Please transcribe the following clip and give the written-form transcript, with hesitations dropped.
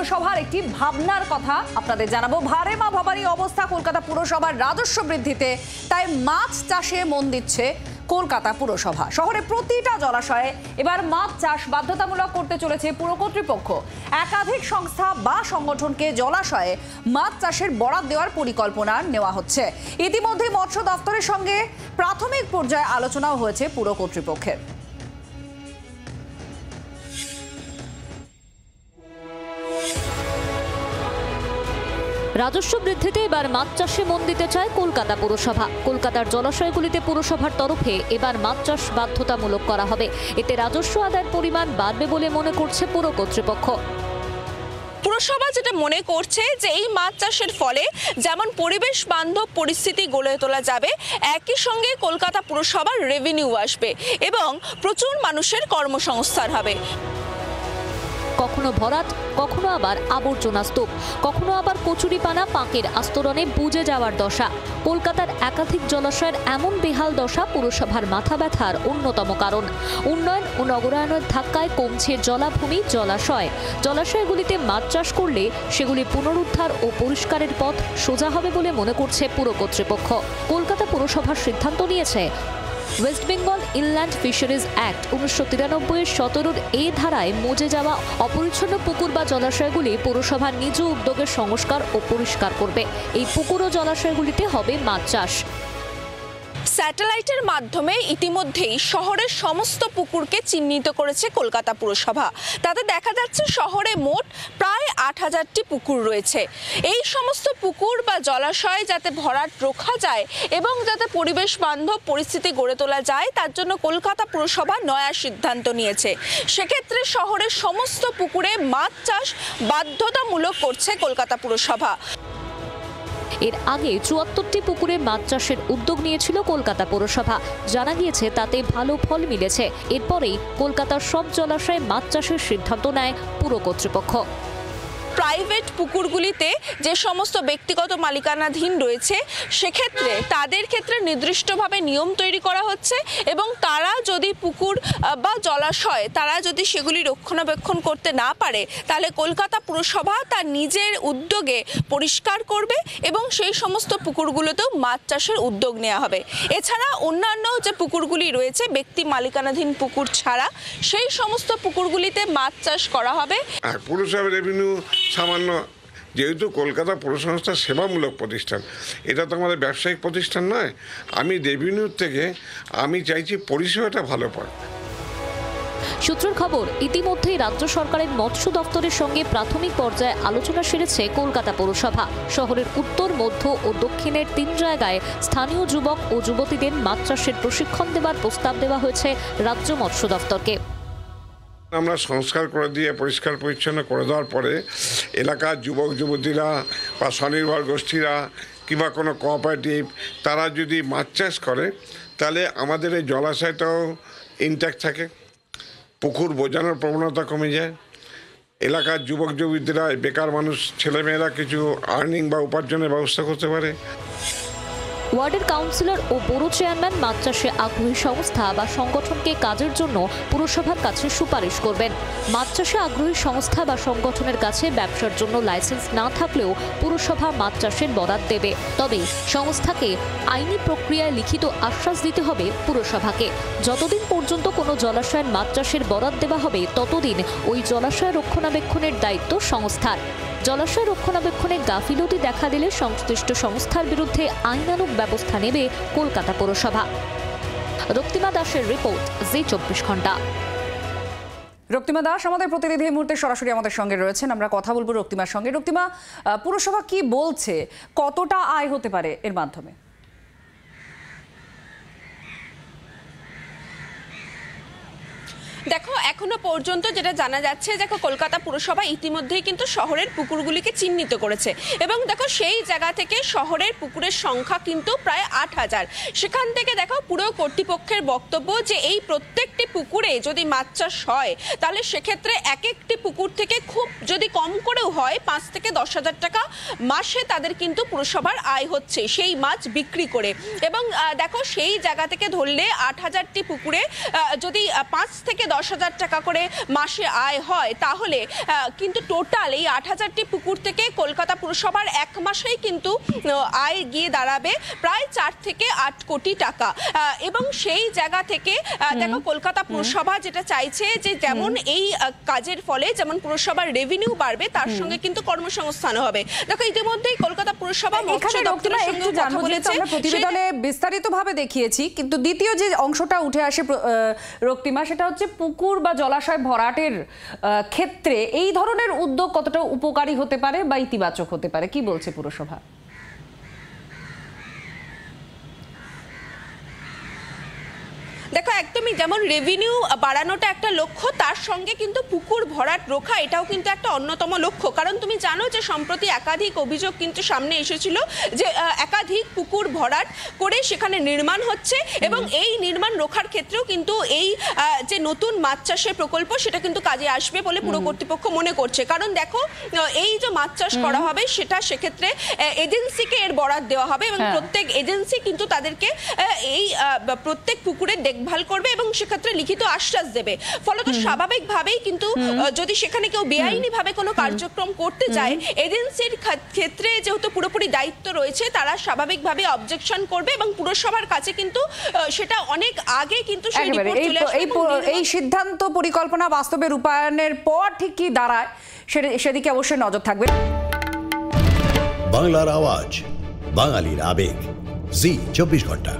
পুরসভার একটি ভাবনার কথা আপনাদের জানাবো। ভারে মা ভবানী অবস্থা কলকাতা পুরসভার রাজস্ব বৃদ্ধিতে, তাই মাছ চাষে মন দিচ্ছে কলকাতা পুরসভা। শহরে প্রতিটা জলাশয়ে এবার মাছ চাষ বাধ্যতামূলক করতে চলেছে পুর কর্তৃপক্ষ। একাধিক সংস্থা বা সংগঠনকে জলাশয়ে মাছ চাষের বরাদ দেওয়ার পরিকল্পনা নেওয়া হচ্ছে। ইতিমধ্যে মৎস্য দপ্তরের সঙ্গে প্রাথমিক পর্যায়ে আলোচনাও হয়েছে পুর কর্তৃপক্ষের। রাজস্ব বৃদ্ধিতে এবার মাছ চাষে মন দিতে চায় কলকাতা পুরসভা। কলকাতার জলাশয়গুলিতে পুরসভার তরফে এবার মাছ চাষ বাধ্যতামূলক করা হবে। এতে রাজস্ব আদায়ের পরিমাণ বাড়বে বলে মনে করছে পুর কর্তৃপক্ষ। পুরসভা যেটা মনে করছে যে এই মাছ চাষের ফলে যেমন পরিবেশ বান্ধব পরিস্থিতি গড়ে তোলা যাবে, একই সঙ্গে কলকাতা পুরসভার রেভিনিউ আসবে এবং প্রচুর মানুষের কর্মসংস্থান হবে। কখনো ভরাট, কখনো আবার আবর্জনা স্তূপ, কখনো আবার কচুরিপানা পাঁকের আস্তরণে বুজে যাওয়ার দশা। কলকাতার একাধিক জলাশয়ের এমন বেহাল দশা পুরসভার মাথা ব্যথার অন্যতম কারণ। উন্নয়ন ও নগরায়নের ধাক্কায় কমছে জলাভূমি, জলাশয়। জলাশয়গুলিতে মাছ চাষ করলে সেগুলি পুনরুদ্ধার ও পরিষ্কারের পথ সোজা হবে বলে মনে করছে পুর কর্তৃপক্ষ। কলকাতা পুরসভার সিদ্ধান্ত নিয়েছে West Bengal inland fisheries act 1993 17 এ ধারায় মজে যাওয়া অপরিচ্ছন্ন পুকুর বা জলাশয়গুলি পুরসভা নিজ উদ্যোগে সংস্কার ও পরিষ্কার করবে। এই পুকুর ও জলাশয়গুলিতে হবে মাছ চাষ। স্যাটেলাইটের মাধ্যমে ইতিমধ্যেই শহরের সমস্ত পুকুরকে চিহ্নিত করেছে কলকাতা পুরসভা। তাতে দেখা যাচ্ছে শহরে মোট প্রায় 8000টি পুকুর রয়েছে। এই সমস্ত পুকুর বা জলাশয় যাতে ভরাট রোখা যায় এবং যাতে পরিবেশ বান্ধব পরিস্থিতি গড়ে তোলা যায়, তার জন্য কলকাতা পুরসভা নয়া সিদ্ধান্ত নিয়েছে। সেক্ষেত্রে শহরের সমস্ত পুকুরে মাছ চাষ বাধ্যতামূলক করছে কলকাতা পুরসভা। এর আগে 74টি পুকুরে মাছ চাষের উদ্যোগ নিয়েছিল কলকাতা পুরসভা। জানা গিয়েছে তাতে ভালো ফল মিলেছে। এরপরেই কলকাতার সব জলাশয়ে মাছ চাষের সিদ্ধান্ত নেয় পুর কর্তৃপক্ষ। প্রাইভেট পুকুরগুলিতে যে সমস্ত ব্যক্তিগত মালিকানাধীন রয়েছে, সেক্ষেত্রে তাদের ক্ষেত্রে নির্দিষ্টভাবে নিয়ম তৈরি করা হচ্ছে এবং তারা যদি পুকুর বা জলাশয় তারা যদি সেগুলি রক্ষণাবেক্ষণ করতে না পারে, তাহলে কলকাতা পুরসভা তার নিজের উদ্যোগে পরিষ্কার করবে এবং সেই সমস্ত পুকুরগুলোতেও মাছ চাষের উদ্যোগ নেওয়া হবে। এছাড়া অন্যান্য যে পুকুরগুলি রয়েছে ব্যক্তি মালিকানাধীন পুকুর ছাড়া, সেই সমস্ত পুকুরগুলিতে মাছ চাষ করা হবে। পুরসভার রেভিনিউ সামান্য, যেহেতু কলকাতা পৌরসংস্থা সেবামূলক প্রতিষ্ঠান, এটা তো আমাদের ব্যবসায়িক প্রতিষ্ঠান নয়। আমি রেভিনিউ থেকে আমি চাইছি পরিষেবাটা ভালো পাক। সূত্রের খবর, ইতিমধ্যেই রাজ্য সরকারের মৎস্য দপ্তরের সঙ্গে প্রাথমিক পর্যায়ে আলোচনা সেরেছে কলকাতা পৌরসভা। শহরের উত্তর, মধ্য ও দক্ষিণের 3 জায়গায় স্থানীয় যুবক ও যুবতীদের মাছ চাষের প্রশিক্ষণ দেওয়ার প্রস্তাব দেওয়া হয়েছে রাজ্য মৎস্য দপ্তরকে। আমরা সংস্কার করে দিয়ে পরিষ্কার পরিচ্ছন্ন করে দেওয়ার পরে এলাকার যুবক যুবতীরা বা স্বনির্ভর গোষ্ঠীরা কিংবা কোনো কোঅপারেটিভ তারা যদি মাছ চাষ করে, তাহলে আমাদের এই জলাশয়টাও ইনট্যাক্ট থাকে, পুকুর বোঝানোর প্রবণতা কমে যায়। এলাকার যুবক যুবতীরা, বেকার মানুষ ছেলেমেয়েরা কিছু আর্নিং বা উপার্জনের ব্যবস্থা করতে পারে। ওয়ার্ডের কাউন্সিলর ও বড় চেয়ারম্যান মাছ চাষে আগ্রহী সংস্থা বা সংগঠনকে কাজের জন্য পুরসভার কাছে সুপারিশ করবেন। মাছ চাষে আগ্রহী সংস্থা বা সংগঠনের কাছে ব্যবসার জন্য লাইসেন্স না থাকলেও পুরসভা মাছ চাষের বরাদ দেবে। তবে সংস্থাকে আইনি প্রক্রিয়ায় লিখিত আশ্বাস দিতে হবে পুরসভাকে। যতদিন পর্যন্ত কোনো জলাশয়ের মাছ চাষের বরাদ দেওয়া হবে, ততদিন ওই জলাশয় রক্ষণাবেক্ষণের দায়িত্ব সংস্থার। জলাশয় রক্ষণাবেক্ষণে গাফিলতি দেখা দিলে সংশ্লিষ্ট সংস্থার বিরুদ্ধে আইনানুগ ব্যবস্থা নেবে কলকাতা পৌরসভা। রক্তিমা দাসের রিপোর্ট, জি 24 ঘন্টা। রক্তিমা দাস আমাদের প্রতিনিধি, এই মুহূর্তে সরাসরি আমাদের সঙ্গে রয়েছেন। আমরা কথা বলবো রক্তিমার সঙ্গে। রক্তিমা, পুরসভা কি বলছে, কতটা আয় হতে পারে এর মাধ্যমে? দেখো, এখনো পর্যন্ত যেটা জানা যাচ্ছে, দেখো কলকাতা পুরসভা ইতিমধ্যেই কিন্তু শহরের পুকুরগুলিকে চিহ্নিত করেছে এবং দেখো সেই জায়গা থেকে শহরের পুকুরের সংখ্যা কিন্তু প্রায় 8000। সেখান থেকে দেখো পুরো কর্তৃপক্ষের বক্তব্য যে এই প্রত্যেকটি পুকুরে যদি মাছ চাষ হয়, তাহলে সেক্ষেত্রে এক একটি পুকুর থেকে খুব যদি কম করেও হয় 5 থেকে 10,000 টাকা মাসে তাদের কিন্তু পুরসভার আয় হচ্ছে সেই মাছ বিক্রি করে। এবং দেখো সেই জায়গা থেকে ধরলে 8000টি পুকুরে যদি 5 থেকে 10,000 টাকা করে মাসে আয় হয়, তাহলে কিন্তু টোটাল এই 8,000টি পুকুর থেকে কলকাতা পুরসভার এক মাসেই কিন্তু আয় গিয়ে দাঁড়াবে প্রায় 4 থেকে 8 কোটি টাকা। এবং সেই জায়গা থেকে দেখো কলকাতা পুরসভা যেটা চাইছে যে যেমন এই কাজের ফলে যেমন পুরসভার রেভিনিউ বাড়বে, তার সঙ্গে কিন্তু কর্মসংস্থান হবে। দেখো ইতিমধ্যেই কলকাতা পুরসভা মৎস্য দপ্তরের সঙ্গে কথা বলেছে। আমরা প্রতিবেদনে বিস্তারিতভাবে দেখিয়েছি, কিন্তু দ্বিতীয় যে অংশটা উঠে আসে রক্তিমা, সেটা হচ্ছে পুকুর বা জলাশয় ভরাটের ক্ষেত্রে এই ধরনের উদ্যোগ কতটা উপকারী হতে পারে বা ইতিবাচক হতে পারে, কি বলছে পুরসভা? দেখো একদমই যেমন রেভিনিউ বাড়ানোটা একটা লক্ষ্য, তার সঙ্গে কিন্তু পুকুর ভরাট রোখা এটাও কিন্তু একটা অন্যতম লক্ষ্য। কারণ তুমি জানো যে সম্প্রতি একাধিক অভিযোগ কিন্তু সামনে এসেছিল যে একাধিক পুকুর ভরাট করে সেখানে নির্মাণ হচ্ছে, এবং এই নির্মাণ রোখার ক্ষেত্রেও কিন্তু এই যে নতুন মাছ চাষের প্রকল্প সেটা কিন্তু কাজে আসবে বলে পুরো কর্তৃপক্ষ মনে করছে। কারণ দেখো এই যে মাছ চাষ করা হবে সেটা সেক্ষেত্রে এজেন্সিকে এর বরাদ দেওয়া হবে, এবং প্রত্যেক এজেন্সি কিন্তু তাদেরকে এই প্রত্যেক পুকুরের দেখভাল করবে এবং সেক্ষেত্রে লিখিত আশ্বাস দেবে। ফলত স্বাভাবিকভাবেই কিন্তু যদি সেখানে কেউ বেআইনি ভাবে কোনো কার্যক্রম করতে যায়, এজেন্সির ক্ষেত্রে যেহেতু পুরোপুরি দায়িত্ব রয়েছে, তারা স্বাভাবিকভাবে অবজেকশন করবে এবং পুরসভার কাছে কিন্তু সেটা অনেক আগে কিন্তু সেই রিপোর্ট চলে আসবে। এই সিদ্ধান্ত পরিকল্পনা বাস্তবে রূপায়ণের পর ঠিক কি দাঁড়ায় সেদিকে অবশ্যই নজর থাকবে। বাংলার আওয়াজ, বাঙালির আবেগ, জি 24 ঘন্টা।